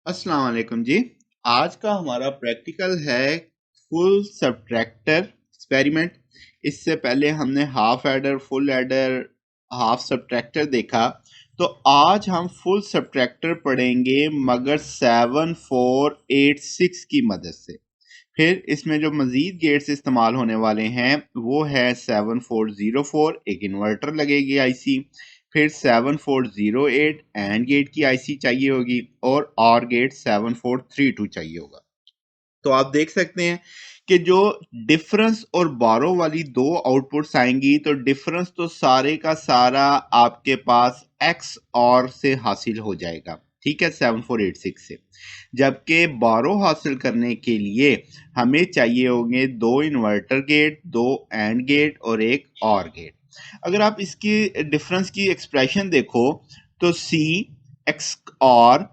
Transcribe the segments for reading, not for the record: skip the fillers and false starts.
अस्सलाम वालेकुम जी। आज का हमारा प्रैक्टिकल है फुल सब्ट्रैक्टर एक्सपेरिमेंट। इससे पहले हमने half adder, full adder, half subtractor देखा। तो आज हम फुल सब्ट्रैक्टर पढ़ेंगे मगर 7486 की मदद से। फिर इसमें जो मजीद गेट्स इस्तेमाल होने वाले हैं वो है 7404, एक इन्वर्टर लगेगी आईसी। फिर 7408 एंड गेट की आईसी चाहिए होगी और गेट 7432 चाहिए होगा। तो आप देख सकते हैं कि जो डिफरेंस और बारो वाली दो आउटपुट्स आएंगी तो डिफरेंस तो सारे का सारा आपके पास एक्स और से हासिल हो जाएगा, ठीक है, 7486 से। जबकि बारो हासिल करने के लिए हमें चाहिए होंगे दो इन्वर्टर गेट, दो एंड गेट और एक और गेट। अगर आप इसकी डिफरेंस की एक्सप्रेशन देखो तो सी एक्स और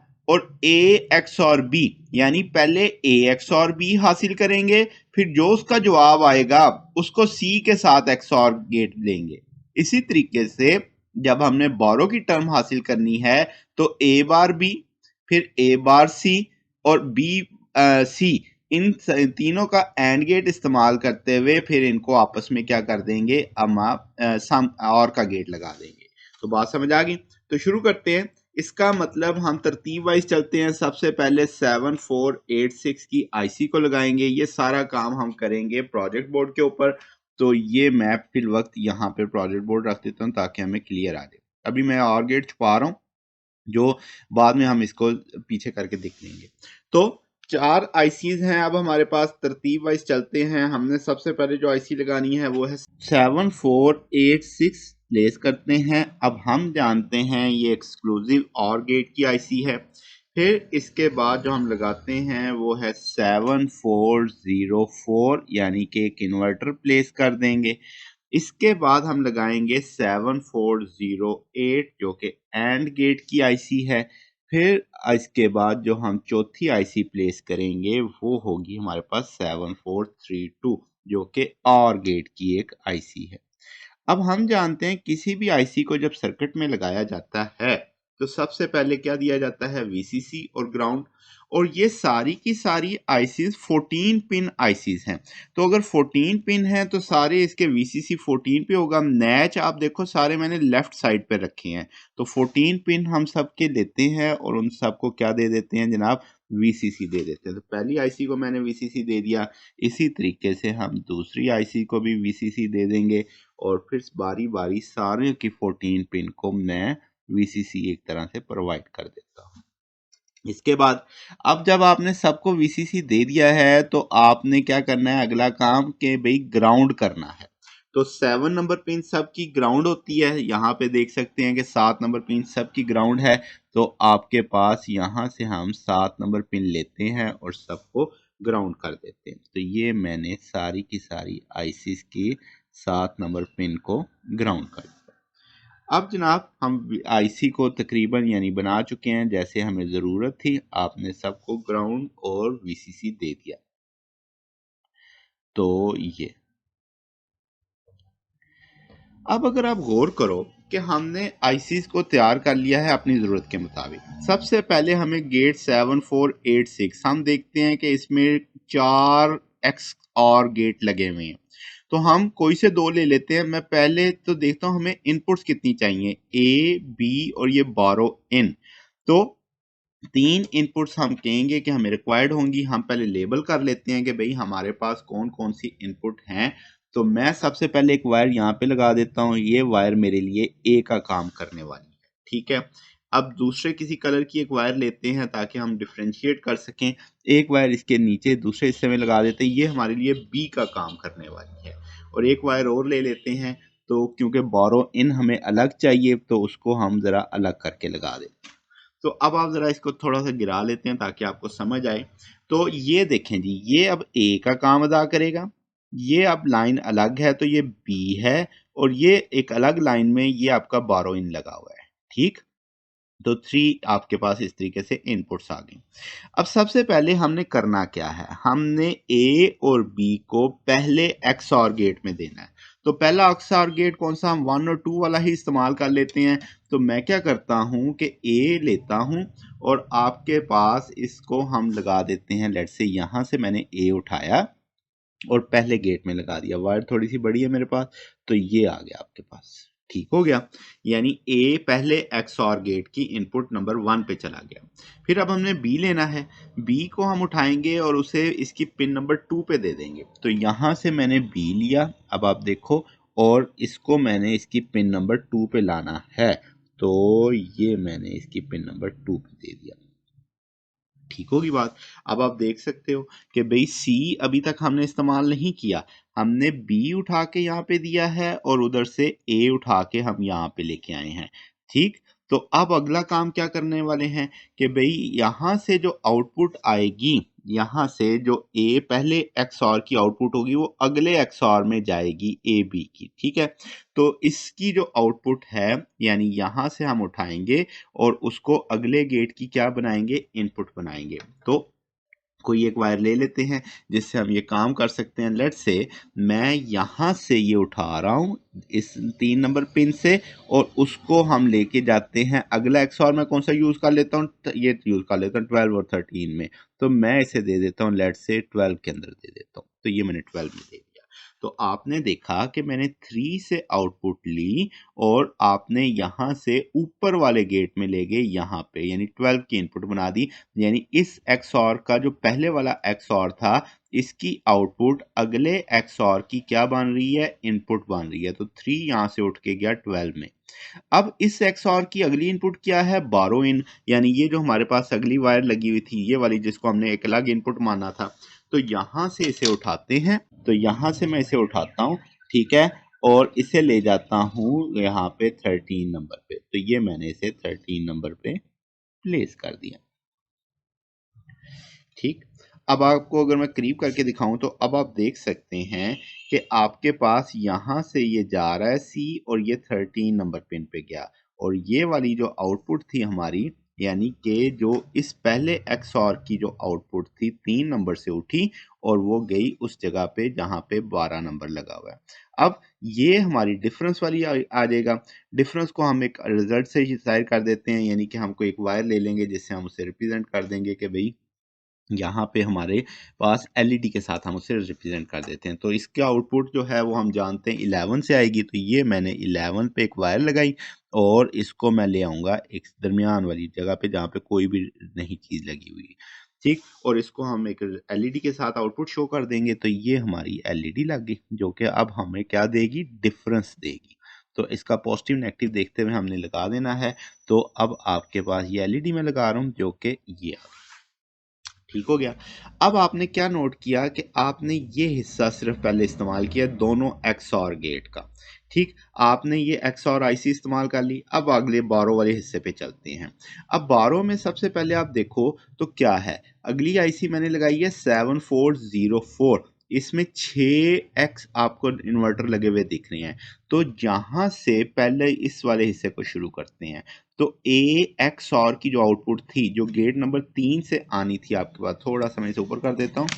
ए एक्स और बी, यानी पहले ए एक्स और बी हासिल करेंगे, फिर जो उसका जवाब आएगा उसको सी के साथ एक्स और गेट लेंगे। इसी तरीके से जब हमने बोरो की टर्म हासिल करनी है तो ए बार बी, फिर ए बार सी और बी सी, इन तीनों का एंड गेट इस्तेमाल करते हुए फिर इनको आपस में क्या कर देंगे, हम आप सम और का गेट लगा देंगे। तो बात समझ आ गई। तो शुरू करते हैं। इसका मतलब हम तरतीब वाइज चलते हैं। सबसे पहले 7486 की आईसी को लगाएंगे। ये सारा काम हम करेंगे प्रोजेक्ट बोर्ड के ऊपर। तो ये मैं फिल वक्त यहाँ पे प्रोजेक्ट बोर्ड रख देता हूँ ताकि हमें क्लियर आ जाए। अभी मैं और गेट छुपा रहा हूँ जो बाद में हम इसको पीछे करके देख लेंगे। तो चार आईसीज हैं अब हमारे पास। तरतीब वाइज चलते हैं। हमने सबसे पहले जो आईसी लगानी है वो है 7486 प्लेस करते हैं। अब हम जानते हैं ये एक्सक्लूसिव और गेट की आईसी है। फिर इसके बाद जो हम लगाते हैं वो है 7404, यानी कि एक इन्वर्टर प्लेस कर देंगे। इसके बाद हम लगाएंगे 7408 जो कि एंड गेट की आईसी है। फिर इसके बाद जो हम चौथी आईसी प्लेस करेंगे वो होगी हमारे पास 7432 जो कि और गेट की एक आईसी है। अब हम जानते हैं किसी भी आईसी को जब सर्किट में लगाया जाता है तो सबसे पहले क्या दिया जाता है, वीसीसी और ग्राउंड। और ये सारी की सारी आईसीज 14 पिन आईसीज हैं। तो अगर 14 पिन है तो सारे इसके वीसीसी 14 पे होगा। मैच आप देखो सारे मैंने लेफ्ट साइड पे रखे हैं। तो 14 पिन हम सबके लेते हैं और उन सबको क्या दे देते हैं जनाब, वीसीसी दे देते हैं। तो पहली आईसी को मैंने वीसीसी दे दिया। इसी तरीके से हम दूसरी आईसी को भी वीसीसी दे देंगे और फिर बारी बारी सारे की 14 पिन को मैं वीसीसी एक तरह से प्रोवाइड कर देता हूँ। इसके बाद अब जब आपने सबको वीसीसी दे दिया है तो आपने क्या करना है, अगला काम के भाई ग्राउंड करना है। तो 7 नंबर पिन सबकी ग्राउंड होती है। यहाँ पे देख सकते हैं कि 7 नंबर पिन सबकी ग्राउंड है। तो आपके पास यहाँ से हम 7 नंबर पिन लेते हैं और सबको ग्राउंड कर देते हैं। तो ये मैंने सारी की सारी आईसीस की 7 नंबर पिन को ग्राउंड कर दिया। अब जनाब हम आईसी को तकरीबन यानी बना चुके हैं जैसे हमें ज़रूरत थी। आपने सबको ग्राउंड और वीसीसी दे दिया। तो ये अब अगर आप गौर करो कि हमने आईसीस को तैयार कर लिया है अपनी ज़रूरत के मुताबिक। सबसे पहले हमें गेट 7486 हम देखते हैं कि इसमें 4 एक्स और गेट लगे हुए हैं। तो हम कोई से दो ले लेते हैं। मैं पहले तो देखता हूं हमें इनपुट्स कितनी चाहिए, ए बी और ये 12 इन। तो 3 इनपुट्स हम कहेंगे कि हमें रिक्वायर्ड होंगी। हम पहले लेबल कर लेते हैं कि भाई हमारे पास कौन कौन सी इनपुट हैं। तो मैं सबसे पहले एक वायर यहाँ पे लगा देता हूँ। ये वायर मेरे लिए ए का काम करने वाली है, ठीक है। अब दूसरे किसी कलर की एक वायर लेते हैं ताकि हम डिफ्रेंशिएट कर सकें। एक वायर इसके नीचे दूसरे हिस्से में लगा देते हैं, ये हमारे लिए बी का काम करने वाली है। और एक वायर और ले लेते हैं। तो क्योंकि बोरो इन हमें अलग चाहिए तो उसको हम ज़रा अलग करके लगा देते हैं। तो अब आप ज़रा इसको थोड़ा सा गिरा लेते हैं ताकि आपको समझ आए। तो ये देखें जी, ये अब ए का काम अदा करेगा। ये अब लाइन अलग है तो ये बी है और ये एक अलग लाइन में ये आपका 12 इन लगा हुआ है, ठीक। तो 3 आपके पास इस तरीके से इनपुट्स आ गई। अब सबसे पहले हमने करना क्या है, हमने ए और बी को पहले एक्स और गेट में देना है। तो पहला XOR गेट कौन सा, हम 1 और 2 वाला ही इस्तेमाल कर लेते हैं। तो मैं क्या करता हूं कि A लेता हूं और आपके पास इसको हम लगा देते हैं। लेट्स से यहां से मैंने A उठाया और पहले गेट में लगा दिया। वायर थोड़ी सी बड़ी है मेरे पास, तो ये आ गया आपके पास। ठीक हो गया, यानी A पहले XOR गेट की इनपुट नंबर 1 पे चला गया। फिर अब हमने B लेना है। B को हम उठाएंगे और उसे इसकी पिन नंबर 2 पे दे देंगे। तो यहां से मैंने B लिया, अब आप देखो, और इसको मैंने इसकी पिन नंबर 2 पे लाना है। तो ये मैंने इसकी पिन नंबर 2 पे दे दिया। ठीक होगी बात। अब आप देख सकते हो कि भाई C अभी तक हमने इस्तेमाल नहीं किया, हमने B उठा के यहाँ पे दिया है और उधर से A उठा के हम यहाँ पे लेके आए हैं। ठीक, तो अब अगला काम क्या करने वाले हैं कि भाई यहाँ से जो आउटपुट आएगी, यहाँ से जो A पहले XOR की आउटपुट होगी वो अगले XOR में जाएगी AB की। ठीक है, तो इसकी जो आउटपुट है यानी यहाँ से हम उठाएंगे और उसको अगले गेट की क्या बनाएंगे, इनपुट बनाएंगे। तो कोई एक वायर ले लेते हैं जिससे हम ये काम कर सकते हैं। लेट्स से मैं यहाँ से ये उठा रहा हूँ इस 3 नंबर पिन से और उसको हम लेके जाते हैं अगला XOR में। कौन सा यूज कर लेता हूँ, ये यूज कर लेता हूँ 12 और 13 में। तो मैं इसे दे देता हूँ लेट्स से 12 के अंदर दे देता हूँ। तो ये मैंने 12 में दे दिया। तो आपने देखा कि मैंने 3 से आउटपुट ली और आपने यहाँ से ऊपर वाले गेट में ले गए यहाँ पे, यानी 12 की इनपुट बना दी। यानी इस XOR का जो पहले वाला XOR था, इसकी आउटपुट अगले XOR की क्या बन रही है, इनपुट बन रही है। तो 3 यहाँ से उठ के गया 12 में। अब इस XOR की अगली इनपुट क्या है, बारो इन, यानी ये जो हमारे पास अगली वायर लगी हुई थी, ये वाली जिसको हमने एक अलग इनपुट माना था। तो यहां से इसे उठाते हैं, तो यहां से मैं इसे उठाता हूं, ठीक है, और इसे ले जाता हूं यहाँ पे 13 नंबर पे। तो ये मैंने इसे 13 नंबर पे प्लेस कर दिया। ठीक, अब आपको अगर मैं करीब करके दिखाऊं तो अब आप देख सकते हैं कि आपके पास यहां से ये जा रहा है C और ये 13 नंबर पिन पे गया, और ये वाली जो आउटपुट थी हमारी, यानी कि जो इस पहले XOR की जो आउटपुट थी 3 नंबर से उठी और वो गई उस जगह पे जहां पे 12 नंबर लगा हुआ है। अब ये हमारी डिफरेंस वाली आ जाएगा। डिफरेंस को हम एक रिजल्ट से ही जाहिर कर देते हैं, यानी कि हमको एक वायर ले लेंगे जिससे हम उसे रिप्रेजेंट कर देंगे कि भाई यहाँ पे हमारे पास LED के साथ हम उसे रिप्रेजेंट कर देते हैं। तो इसका आउटपुट जो है वो हम जानते हैं 11 से आएगी। तो ये मैंने 11 पे एक वायर लगाई और इसको मैं ले आऊँगा एक दरमियान वाली जगह पे जहाँ पे कोई भी नहीं चीज़ लगी हुई। ठीक, और इसको हम एक LED के साथ आउटपुट शो कर देंगे। तो ये हमारी LED लग गई जो कि अब हमें क्या देगी, डिफरेंस देगी। तो इसका पॉजिटिव नेगेटिव देखते हुए हमने लगा देना है। तो अब आपके पास ये LED मैं लगा रहा हूँ जो कि ये, ठीक हो गया। अब आपने क्या नोट किया कि आपने ये हिस्सा सिर्फ पहले इस्तेमाल किया दोनों XOR गेट का। ठीक, आपने ये XOR IC इस्तेमाल कर ली। अब अगले बारो वाले हिस्से पे चलते हैं। अब बारो में सबसे पहले आप देखो तो क्या है, अगली IC मैंने लगाई है 7404। इसमें 6X आपको इन्वर्टर लगे हुए दिख रहे हैं। तो जहां से पहले इस वाले हिस्से को शुरू करते हैं। तो XOR की जो आउटपुट थी जो गेट नंबर 3 से आनी थी आपके पास, थोड़ा सा मैं इसे ऊपर कर देता हूं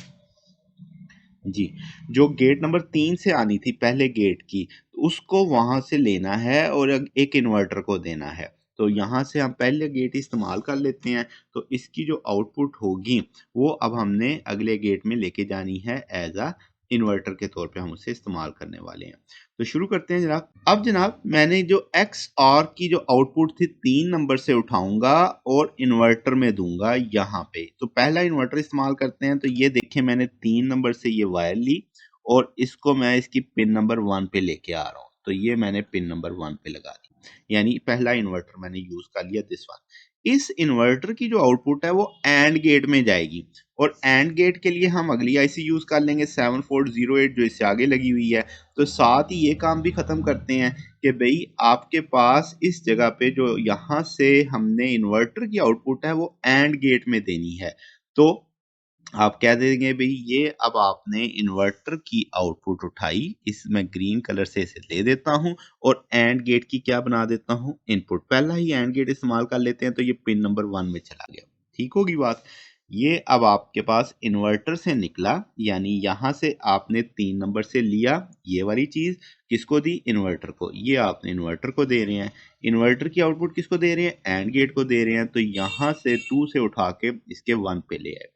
जी, जो गेट नंबर 3 से आनी थी पहले गेट की, उसको वहां से लेना है और एक इन्वर्टर को देना है। तो यहां से हम पहले गेट इस्तेमाल कर लेते हैं। तो इसकी जो आउटपुट होगी वो अब हमने अगले गेट में लेके जानी है एज अ इन्वर्टर के तौर पे हम उसे इस्तेमाल करने वाले हैं। तो शुरू करते हैं जनाब। अब जनाब मैंने जो XOR की जो आउटपुट थी 3 नंबर से उठाऊंगा और इन्वर्टर में दूंगा यहाँ पे। तो पहला इन्वर्टर इस्तेमाल करते हैं। तो ये देखें मैंने 3 नंबर से ये वायर ली और इसको मैं इसकी पिन नंबर 1 पे लेके आ रहा हूँ। तो ये मैंने पिन नंबर 1 पे लगा दी, यानी पहला इन्वर्टर मैंने यूज कर लिया दिस वन। इस इन्वर्टर की जो आउटपुट है वो एंड गेट में जाएगी और एंड गेट के लिए हम अगली IC यूज कर लेंगे 7408 जो इससे आगे लगी हुई है। तो साथ ही ये काम भी खत्म करते हैं कि भाई आपके पास इस जगह पे जो यहाँ से हमने इन्वर्टर की आउटपुट है वो एंड गेट में देनी है। तो आप कह देंगे भाई ये अब आपने इन्वर्टर की आउटपुट उठाई, इसमें ग्रीन कलर से इसे ले देता हूं और एंड गेट की क्या बना देता हूं, इनपुट। पहला ही एंड गेट इस्तेमाल कर लेते हैं तो ये पिन नंबर 1 में चला गया। ठीक होगी बात। ये अब आपके पास इन्वर्टर से निकला, यानी यहां से आपने 3 नंबर से लिया ये वाली चीज, किसको दी? इन्वर्टर को। ये आपने इन्वर्टर को दे रहे हैं। इन्वर्टर की आउटपुट किसको दे रहे हैं? एंड गेट को दे रहे हैं। तो यहां से 2 से उठा के इसके 1 पे ले आए,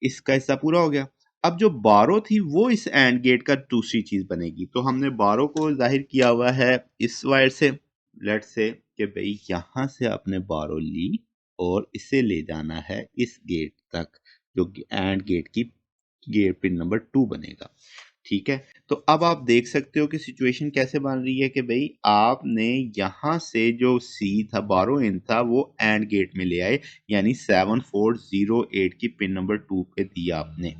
इसका हिस्सा पूरा हो गया। अब जो बारो थी वो इस एंड गेट का दूसरी चीज बनेगी। तो हमने बारो को जाहिर किया हुआ है इस वायर से। लेट्स से कि भाई यहां से आपने बारो ली और इसे ले जाना है इस गेट तक, जो एंड गेट की गेट पिन नंबर 2 बनेगा। ठीक है, तो अब आप देख सकते हो कि सिचुएशन कैसे बन रही है कि भाई आपने यहां से जो सी था, बारो इन था, वो एंड गेट में ले आए, यानी 7408 की पिन नंबर 2 पे दिया आपने।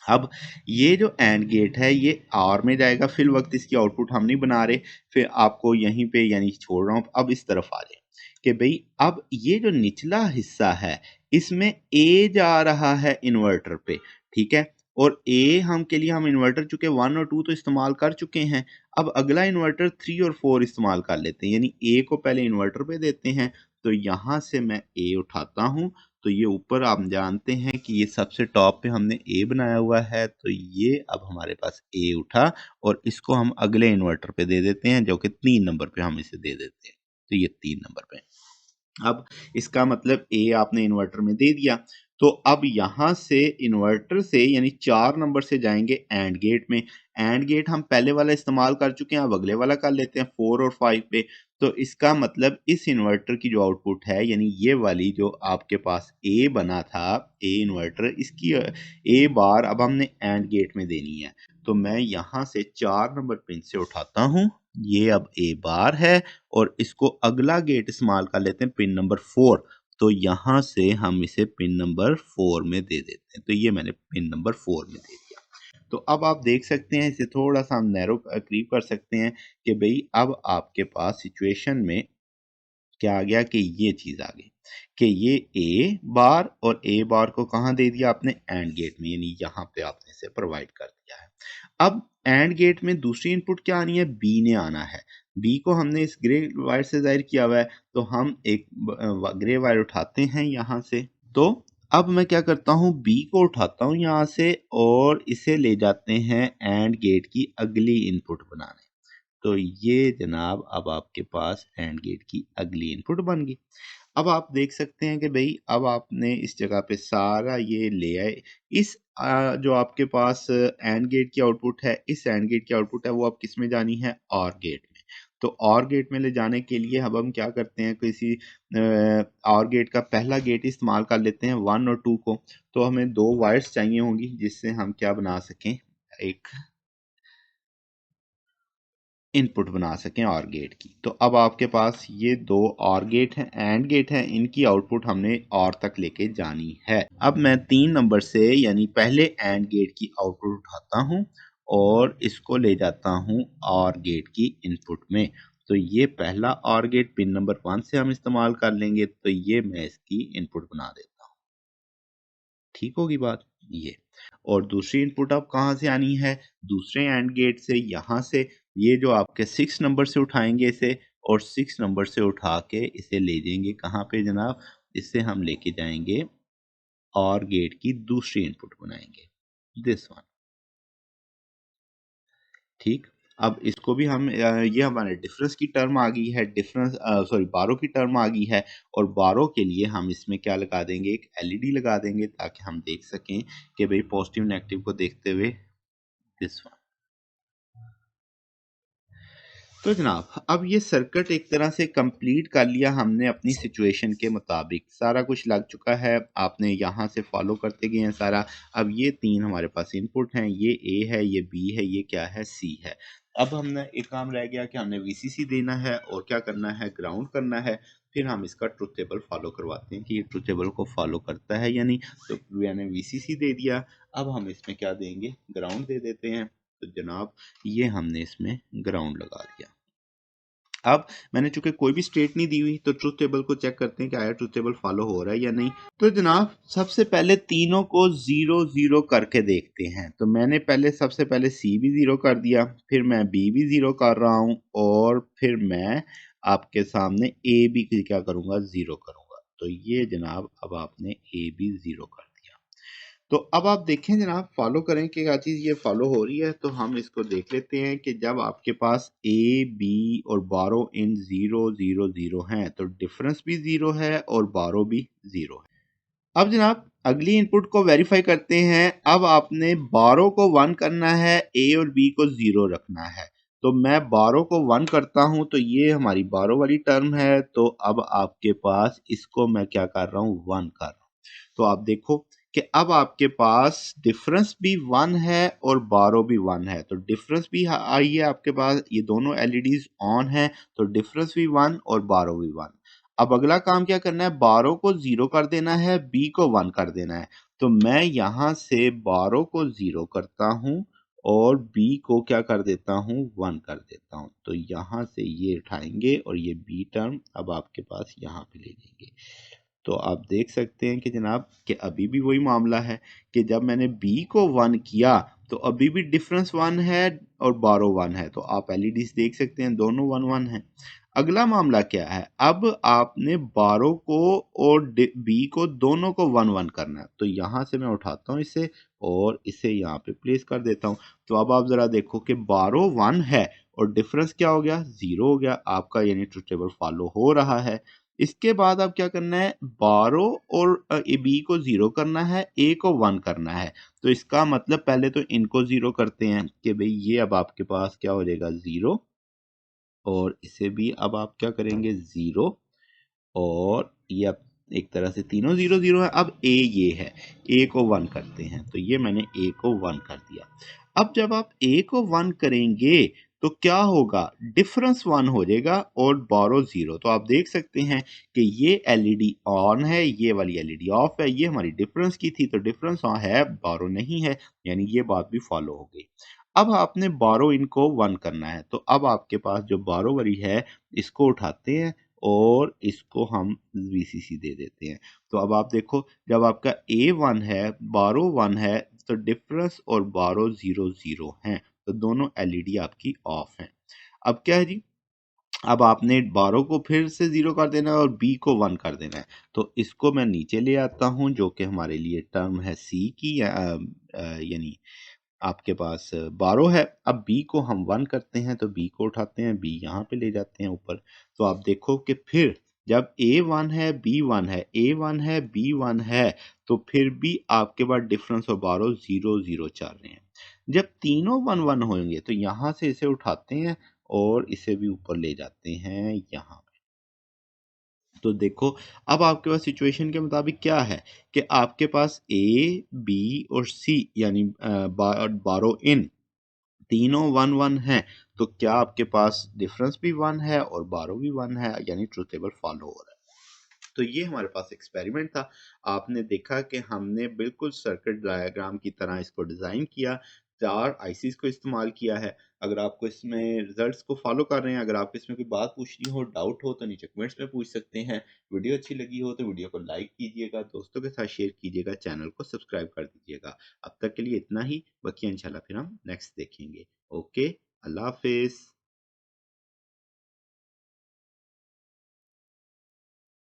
अब ये जो एंड गेट है ये आर में जाएगा, फिल वक्त इसकी आउटपुट हम नहीं बना रहे, फिर आपको यहीं पे यानी छोड़ रहा हूं। अब इस तरफ आ जाए कि भाई अब ये जो निचला हिस्सा है इसमें ए जा रहा है इन्वर्टर पे, ठीक है, और ए हम के लिए हम इन्वर्टर चुके 1 और 2 तो इस्तेमाल कर चुके हैं। अब अगला इन्वर्टर 3 और 4 इस्तेमाल कर लेते हैं, यानी ए को पहले इन्वर्टर पे देते हैं। तो यहां से मैं ए उठाता हूं, तो ये ऊपर आप जानते हैं कि ये सबसे टॉप पे हमने ए बनाया हुआ है, तो ये अब हमारे पास ए उठा और इसको हम अगले इन्वर्टर पे दे देते हैं, जो कि 3 नंबर पे हम इसे दे देते हैं। तो ये 3 नंबर पे। अब इसका मतलब ए आपने इन्वर्टर में दे दिया। तो अब यहां से इन्वर्टर से यानी 4 नंबर से जाएंगे एंड गेट में। एंड गेट हम पहले वाला इस्तेमाल कर चुके हैं, अब अगले वाला कर लेते हैं 4 और 5 पे। तो इसका मतलब इस इन्वर्टर की जो आउटपुट है, यानी ये वाली जो आपके पास ए बना था, ए इन्वर्टर, इसकी ए बार अब हमने एंड गेट में देनी है। तो मैं यहां से 4 नंबर पिन से उठाता हूं, ये अब ए बार है, और इसको अगला गेट इस्तेमाल कर लेते हैं पिन नंबर 4। तो यहां से हम इसे पिन नंबर 4 में दे देते हैं। तो ये मैंने पिन नंबर 4 में दे दिया। तो अब आप देख सकते हैं, इसे थोड़ा सा हम नैरो करीब कर सकते हैं कि भाई अब आपके पास सिचुएशन में क्या आ गया कि ये चीज आ गई कि ये ए बार, और ए बार को कहाँ दे दिया आपने? एंड गेट में, यानी यहाँ पे आपने इसे प्रोवाइड कर दिया है। अब एंड गेट में दूसरी इनपुट क्या आनी है? बी ने आना है। बी को हमने इस ग्रे वायर से जाहिर किया हुआ है, तो हम एक ग्रे वायर उठाते हैं यहाँ से। तो अब मैं क्या करता हूँ, बी को उठाता हूँ यहाँ से और इसे ले जाते हैं एंड गेट की अगली इनपुट बनाने। तो ये जनाब अब आपके पास एंड गेट की अगली इनपुट बन गई। अब आप देख सकते हैं कि भाई अब आपने इस जगह पे सारा ये ले आए। इस जो आपके पास एंड गेट की आउटपुट है, इस एंड गेट की आउटपुट है, वो अब किस में जानी है? और गेट में। तो और गेट में ले जाने के लिए अब हम क्या करते हैं, किसी और गेट का पहला गेट इस्तेमाल कर लेते हैं 1 और 2 को। तो हमें 2 वायर्स चाहिए होंगी जिससे हम क्या बना सकें, एक इनपुट बना सकें और गेट की। तो अब आपके पास ये 2 और गेट हैं, एंड गेट हैं, इनकी आउटपुट हमने और तक लेके जानी है। अब मैं 3 नंबर से यानी पहले एंड गेट की आउटपुट उठाता हूं और इसको ले जाता हूं और गेट की इनपुट में। तो ये पहला और गेट पिन नंबर 1 से हम इस्तेमाल कर लेंगे, तो ये मैं इसकी इनपुट बना देता हूं। ठीक होगी बात ये। और दूसरी इनपुट अब कहाँ से आनी है? दूसरे एंड गेट से, यहाँ से। ये जो आपके 6 नंबर से उठाएंगे इसे, और 6 नंबर से उठा के इसे ले जाएंगे कहाँ पे जनाब? इससे हम लेके जाएंगे और गेट की दूसरी इनपुट बनाएंगे, दिस वन। ठीक, अब इसको भी हम ये हमारे डिफरेंस की टर्म आ गई है, डिफरेंस सॉरी बारो की टर्म आ गई है। और बारो के लिए हम इसमें क्या लगा देंगे? एक एलईडी लगा देंगे, ताकि हम देख सकें कि भाई पॉजिटिव नेगेटिव को देखते हुए दिस वन। तो जनाब अब ये सर्किट एक तरह से कंप्लीट कर लिया हमने अपनी सिचुएशन के मुताबिक, सारा कुछ लग चुका है, आपने यहाँ से फॉलो करते गए हैं सारा। अब ये 3 हमारे पास इनपुट हैं, ये ए है, ये बी है, ये क्या है? सी है। अब हमने एक काम रह गया कि हमने वीसीसी देना है और क्या करना है? ग्राउंड करना है। फिर हम इसका ट्रुथ टेबल फॉलो करवाते हैं कि ये ट्रुथ टेबल को फॉलो करता है या नहीं। तो मैंने वीसीसी दे दिया, अब हम इसमें क्या देंगे? ग्राउंड दे देते हैं। तो जनाब ये हमने इसमें ग्राउंड लगा दिया। अब मैंने चूंकि कोई भी स्टेट नहीं दी हुई, तो ट्रुथ टेबल को चेक करते हैं कि आया ट्रुथ टेबल फॉलो हो रहा है या नहीं। तो जनाब सबसे पहले तीनों को 0 0 करके देखते हैं। तो मैंने पहले सबसे पहले सी भी 0 कर दिया, फिर मैं बी भी 0 कर रहा हूं, और फिर मैं आपके सामने ए भी क्या करूंगा? 0 करूंगा। तो ये जनाब अब आपने ए भी 0 कर दिया। तो अब आप देखें जनाब, फॉलो करें कि क्या चीज़ ये फॉलो हो रही है। तो हम इसको देख लेते हैं कि जब आपके पास ए बी और बारो इन 0 0 0 हैं तो डिफरेंस भी 0 है और बारो भी 0 है। अब जनाब अगली इनपुट को वेरीफाई करते हैं। अब आपने बारो को 1 करना है, ए और बी को 0 रखना है। तो मैं बारो को 1 करता हूं तो ये हमारी बारो वाली टर्म है। तो अब आपके पास इसको मैं क्या कर रहा हूं, 1 कर रहा हूं। तो आप देखो कि अब आपके पास डिफरेंस भी 1 है और बारो भी 1 है। तो डिफरेंस भी आई है आपके पास, ये दोनों एलईडीज ऑन है। तो डिफरेंस भी 1 और बारो भी 1। अब अगला काम क्या करना है, बारो को 0 कर देना है, बी को 1 कर देना है। तो मैं यहां से बारो को 0 करता हूं और बी को क्या कर देता हूं, 1 कर देता हूं। तो यहां से ये उठाएंगे और ये बी टर्म अब आपके पास यहां पे ले लेंगे। तो आप देख सकते हैं कि जनाब कि अभी भी वही मामला है कि जब मैंने बी को 1 किया तो अभी भी डिफरेंस 1 है और बारो 1 है। तो आप एलईडीज देख सकते हैं दोनों 1 1 है। अगला मामला क्या है, अब आपने बारो को और बी को दोनों को 1 1 करना है। तो यहां से मैं उठाता हूं इसे और इसे यहाँ पे प्लेस कर देता हूं। तो अब आप जरा देखो कि बारो 1 है और डिफरेंस क्या हो गया, 0 हो गया आपका, यानी ट्रुथ टेबल फॉलो हो रहा है। इसके बाद अब क्या करना है, बारो और बी को 0 करना है, ए को 1 करना है। तो इसका मतलब पहले तो इनको 0 करते हैं कि भाई ये अब आपके पास क्या हो जाएगा, 0। और इसे भी अब आप क्या करेंगे, 0। और ये अब एक तरह से तीनों 0 0 है। अब ए ये है, ए को 1 करते हैं। तो ये मैंने ए को 1 कर दिया। अब जब आप ए को 1 करेंगे तो क्या होगा, डिफरेंस 1 हो जाएगा और बारो 0। तो आप देख सकते हैं कि ये एलईडी ऑन है, ये वाली एलईडी ऑफ है। ये हमारी डिफरेंस की थी तो डिफरेंस ऑन है, बारो नहीं है, यानी ये बात भी फॉलो हो गई। अब आपने बारो इनको 1 करना है। तो अब आपके पास जो बारो वाली है इसको उठाते हैं और इसको हम वीसीसी दे देते हैं। तो अब आप देखो जब आपका ए 1 है, बारो 1 है, तो डिफरेंस और बारो 0 0 हैं। तो दोनों एलईडी आपकी ऑफ हैं। अब क्या है जी, अब आपने बारो को फिर से 0 कर देना है और बी को 1 कर देना है। तो इसको मैं नीचे ले आता हूं, जो कि हमारे लिए टर्म है सी की, यानी आपके पास 12 है। अब बी को हम 1 करते हैं तो बी को उठाते हैं, बी यहाँ पे ले जाते हैं ऊपर। तो आप देखो कि फिर जब ए 1 है, बी 1 है, ए 1 है, बी 1 है, तो फिर भी आपके पास डिफरेंस और 12 0 0 चल रहे हैं। जब तीनों 1 1 होंगे तो यहाँ से इसे उठाते हैं और इसे भी ऊपर ले जाते हैं यहाँ। तो देखो अब आपके पास सिचुएशन के मुताबिक क्या है कि आपके पास ए बी और सी यानी बारो इन तीनों 1 1 हैं। तो क्या आपके पास डिफरेंस भी 1 है और बारो भी 1 है, यानी ट्रुथ टेबल फॉलो हो रहा है। तो ये हमारे पास एक्सपेरिमेंट था। आपने देखा कि हमने बिल्कुल सर्किट डायग्राम की तरह इसको डिज़ाइन किया, 4 आईसीज को इस्तेमाल किया है। अगर आपको इसमें रिजल्ट्स को फॉलो कर रहे हैं, अगर आपको इसमें कोई बात पूछनी हो, डाउट हो, तो नीचे कमेंट्स में पूछ सकते हैं। वीडियो अच्छी लगी हो तो वीडियो को लाइक कीजिएगा, दोस्तों के साथ शेयर कीजिएगा, चैनल को सब्सक्राइब कर दीजिएगा। अब तक के लिए इतना ही, बाकी इंशाल्लाह फिर हम नेक्स्ट देखेंगे। ओके, अल्लाह हाफिज़।